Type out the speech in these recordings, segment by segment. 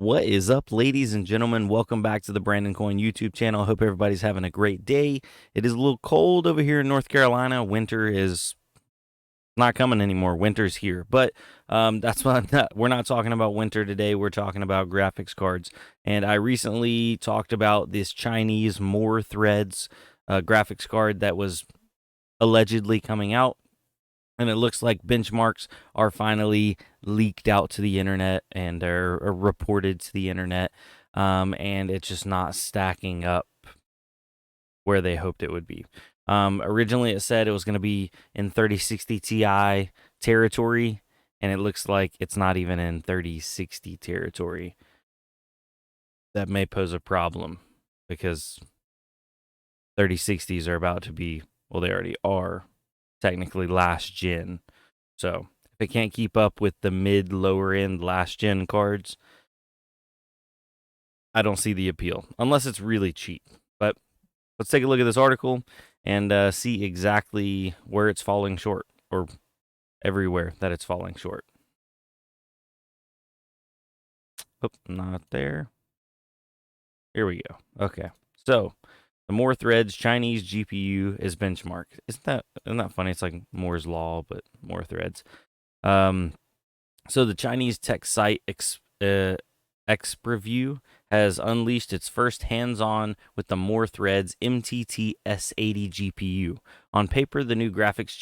What is up, ladies and gentlemen? Welcome back to the Brandon Coin YouTube channel. Hope everybody's having a great day. It is a little cold over here in North Carolina. Winter is not coming anymore. Winter's here, but that's why we're not talking about winter today. We're talking about graphics cards. And I recently talked about this Chinese More Threads graphics card that was allegedly coming out. And it looks like benchmarks are finally leaked out to the internet and are reported to the internet. And it's just not stacking up where they hoped it would be. Originally, it said it was going to be in 3060 Ti territory, and it looks like it's not even in 3060 territory. That may pose a problem because 3060s are about to be, well, they already are technically last gen. So if it can't keep up with the mid lower end last gen cards, I don't see the appeal unless it's really cheap. But let's take a look at this article and see exactly where it's falling short, or everywhere that it's falling short. Oop, not there. Here we go. Okay. So the More Threads Chinese GPU is benchmarked. Isn't that funny? It's like Moore's Law, but More Threads. So the Chinese tech site Xpreview has unleashed its first hands-on with the More Threads MTT S80 GPU. On paper, the new graphics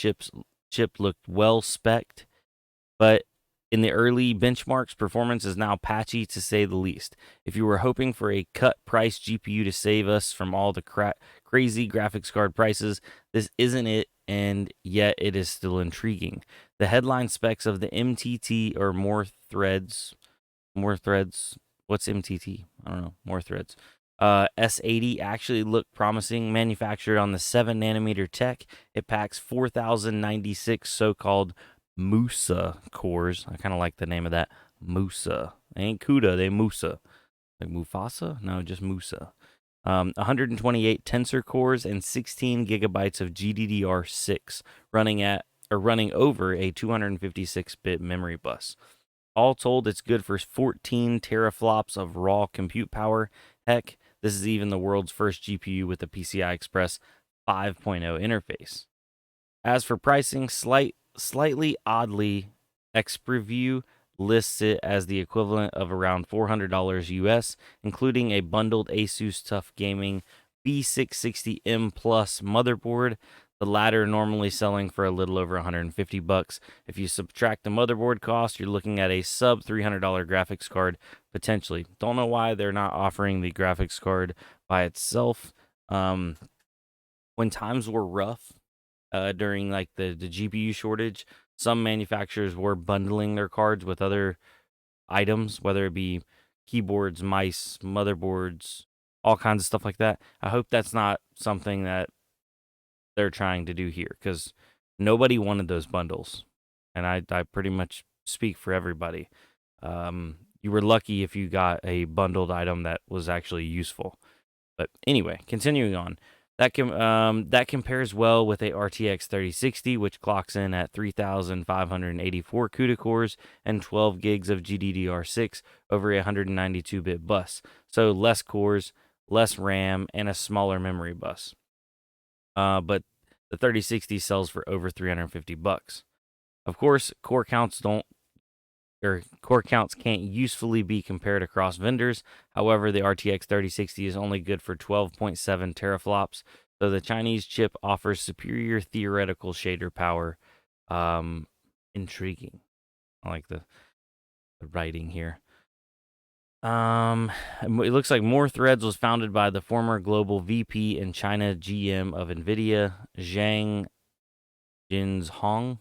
chip looked well spec'd, but in the early benchmarks, performance is now patchy to say the least. If you were hoping for a cut price GPU to save us from all the crazy graphics card prices, this isn't it, and yet it is still intriguing. The headline specs of the MTT or More Threads, what's MTT? I don't know, More Threads. S80 actually looked promising. Manufactured on the 7 nanometer tech, it packs 4096 so-called Musa cores. I kind of like the name of that. Musa. They ain't CUDA, they Musa. Like Mufasa? No, just Musa. 128 tensor cores and 16 gigabytes of GDDR6 running over a 256-bit memory bus. All told, it's good for 14 teraflops of raw compute power. Heck, this is even the world's first GPU with a PCI Express 5.0 interface. As for pricing, slightly oddly, Xpreview lists it as the equivalent of around $400 US, including a bundled Asus TUF Gaming B660M Plus motherboard, the latter normally selling for a little over 150 bucks. If you subtract the motherboard cost, you're looking at a sub $300 graphics card potentially. Don't know why they're not offering the graphics card by itself. When times were rough, during like the GPU shortage, some manufacturers were bundling their cards with other items, whether it be keyboards, mice, motherboards, all kinds of stuff like that. I hope that's not something that they're trying to do here, because nobody wanted those bundles, and I pretty much speak for everybody. You were lucky if you got a bundled item that was actually useful. But anyway, continuing on. That compares well with a RTX 3060, which clocks in at 3,584 CUDA cores and 12 gigs of GDDR6 over a 192-bit bus. So less cores, less RAM, and a smaller memory bus. But the 3060 sells for over 350 bucks. Of course, core counts can't usefully be compared across vendors. However, the RTX 3060 is only good for 12.7 teraflops, so the Chinese chip offers superior theoretical shader power. Intriguing. I like the writing here. It looks like More Threads was founded by the former global VP and China GM of NVIDIA, Zhang Jinzhong.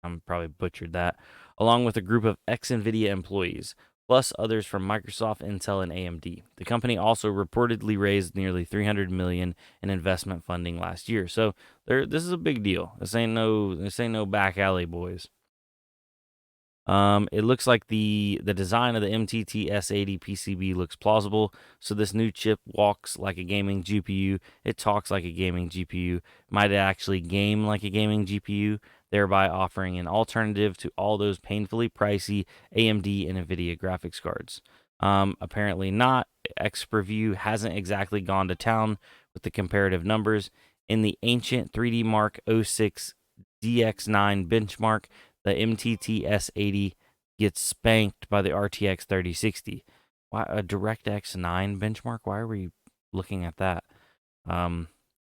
I'm probably butchered that, along with a group of ex-NVIDIA employees, plus others from Microsoft, Intel, and AMD. The company also reportedly raised nearly $300 million in investment funding last year. So this is a big deal. This ain't no back alley, boys. It looks like the design of the MTT S80 PCB looks plausible. So this new chip walks like a gaming GPU. It talks like a gaming GPU. Might actually game like a gaming GPU, thereby offering an alternative to all those painfully pricey AMD and NVIDIA graphics cards. Apparently not. XPreview hasn't exactly gone to town with the comparative numbers. In the ancient 3D Mark 06 DX9 benchmark, the MTT S80 gets spanked by the RTX 3060. Why a DirectX 9 benchmark? Why are we looking at that? Um,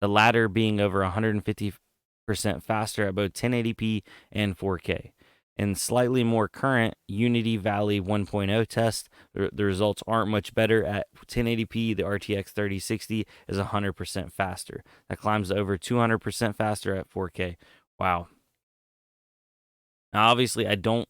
the latter being over 150% faster at both 1080p and 4K. In slightly more current Unity Valley 1.0 test, the results aren't much better. At 1080p, the RTX 3060 is 100% faster. That climbs to over 200% faster at 4K. Wow. Now, obviously, I don't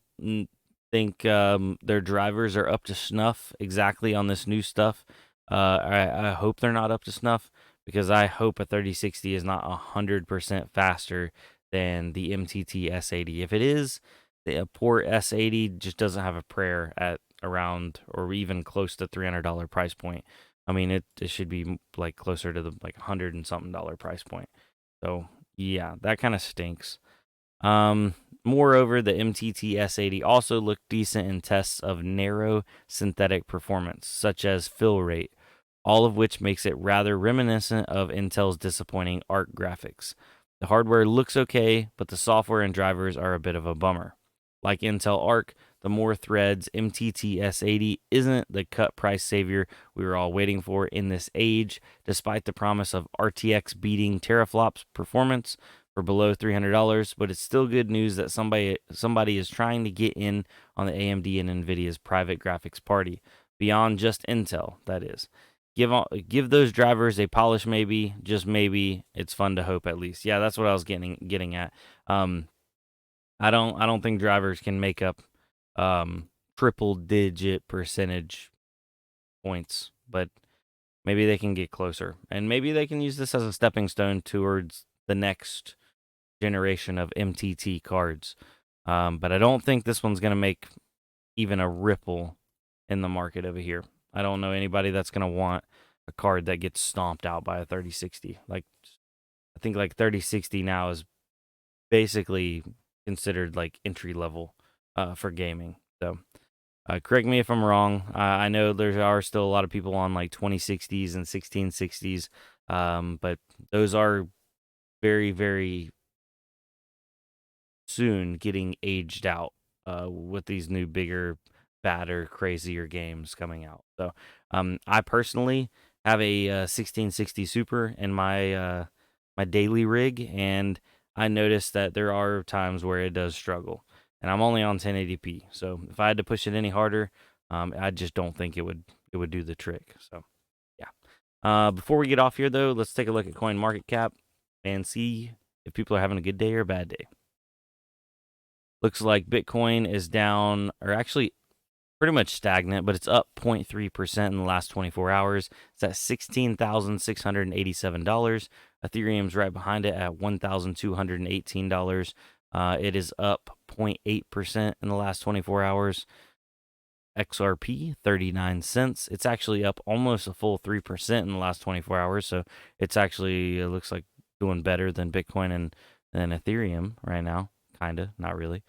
think their drivers are up to snuff exactly on this new stuff. I hope they're not up to snuff because I hope a 3060 is not 100% faster than the MTT S80. If it is, the poor S80 just doesn't have a prayer at around or even close to $300 price point. I mean, it should be like closer to the like 100 and something dollar price point. So yeah, that kind of stinks. Moreover, the MTT S80 also looked decent in tests of narrow synthetic performance, such as fill rate, all of which makes it rather reminiscent of Intel's disappointing ARC graphics. The hardware looks okay, but the software and drivers are a bit of a bummer. Like Intel ARC, the more threads MTT S80 isn't the cut price savior we were all waiting for in this age, despite the promise of RTX beating teraflops performance for below $300, but it's still good news that somebody is trying to get in on the AMD and Nvidia's private graphics party, beyond just Intel, that is. Give those drivers a polish, maybe, just maybe. It's fun to hope, at least. Yeah, that's what I was getting at. I don't think drivers can make up triple digit percentage points, but maybe they can get closer, and maybe they can use this as a stepping stone towards the next generation of MTT cards. But I don't think this one's going to make even a ripple in the market over here. I don't know anybody that's going to want a card that gets stomped out by a 3060. Like, I think like 3060 now is basically considered like entry level for gaming. So correct me if I'm wrong. I know there are still a lot of people on like 2060s and 1660s, but those are very, very soon getting aged out with these new, bigger, badder, crazier games coming out. So I personally have a 1660 Super in my daily rig, and I noticed that there are times where it does struggle. And I'm only on 1080p, so if I had to push it any harder, I just don't think it would do the trick. So yeah. Before we get off here, though, let's take a look at Coin Market Cap and see if people are having a good day or a bad day. Looks like Bitcoin is down, or actually pretty much stagnant, but it's up 0.3% in the last 24 hours. It's at $16,687. Ethereum's right behind it at $1,218. It is up 0.8% in the last 24 hours. XRP, 39 cents. It's actually up almost a full 3% in the last 24 hours. So it's actually, it looks like doing better than Bitcoin and than Ethereum right now. Kind of, not really.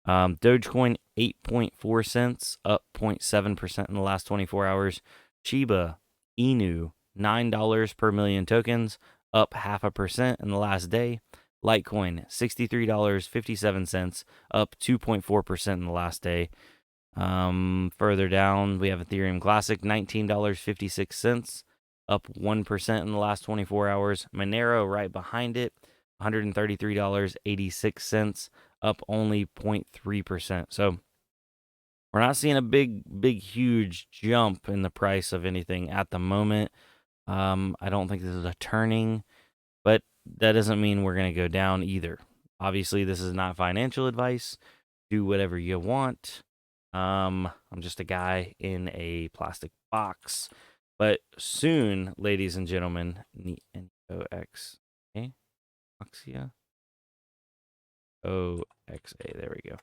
Dogecoin, 8.4 cents, up 0.7% in the last 24 hours. Shiba Inu, $9 per million tokens, up 0.5% in the last day. Litecoin, $63.57, up 2.4% in the last day. Further down, we have Ethereum Classic, $19.56, up 1% in the last 24 hours. Monero right behind it, $133.86, up only 0.3%. So we're not seeing a big, huge jump in the price of anything at the moment. I don't think this is a turning, but that doesn't mean we're going to go down either. Obviously, this is not financial advice. Do whatever you want. I'm just a guy in a plastic box. But soon, ladies and gentlemen, N-O-X, Oxia? O-X-A, there we go.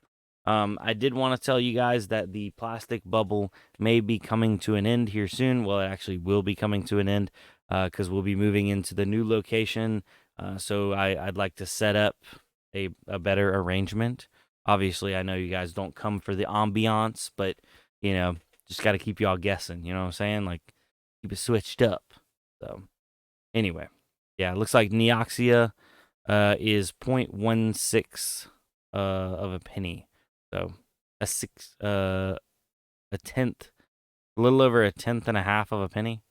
I did want to tell you guys that the plastic bubble may be coming to an end here soon. Well, it actually will be coming to an end because we'll be moving into the new location. So I'd like to set up a better arrangement. Obviously, I know you guys don't come for the ambiance, but, just got to keep y'all guessing. You know what I'm saying? Like, keep it switched up. So, anyway, yeah, it looks like Neoxia is 0.16 of a penny. So, a tenth, a little over a tenth and a half of a penny.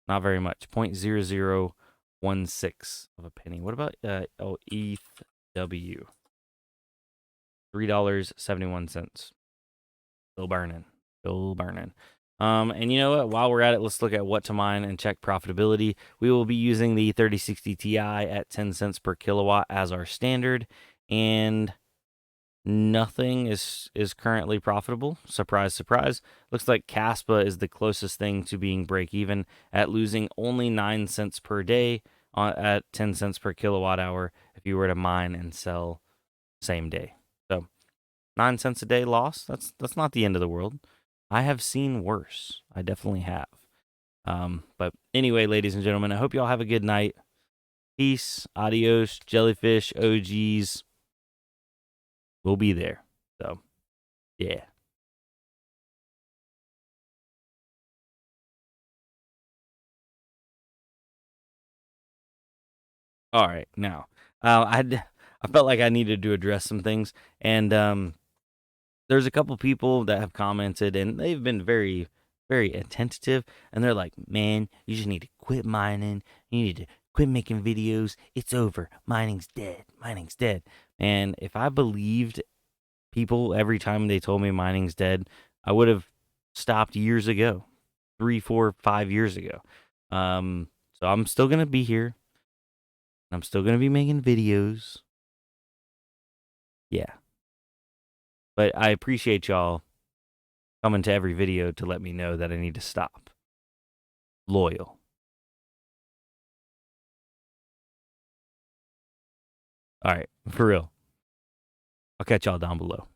Not very much. 0.0016 of a penny. What about ETH W? $3.71. Still burning. Still burning. And you know what? While we're at it, let's look at what to mine and check profitability. We will be using the 3060 Ti at 10 cents per kilowatt as our standard, and nothing is currently profitable. Surprise, surprise. Looks like Caspa is the closest thing to being break even at losing only 9 cents per day at 10 cents per kilowatt hour if you were to mine and sell same day. So 9 cents a day loss, that's not the end of the world. I have seen worse. I definitely have. But anyway, ladies and gentlemen, I hope y'all have a good night. Peace, adios, jellyfish, OGs. We'll be there. So, yeah. All right. Now, I felt like I needed to address some things, and there's a couple people that have commented, and they've been very, very attentive, and they're like, "Man, you just need to quit mining. You need to quit making videos. It's over. Mining's dead. Mining's dead." And if I believed people every time they told me mining's dead, I would have stopped years ago, 3, 4, 5 years ago. So I'm still gonna be here. I'm still gonna be making videos. Yeah, but I appreciate y'all coming to every video to let me know that I need to stop. Loyal. All right, for real. I'll catch y'all down below.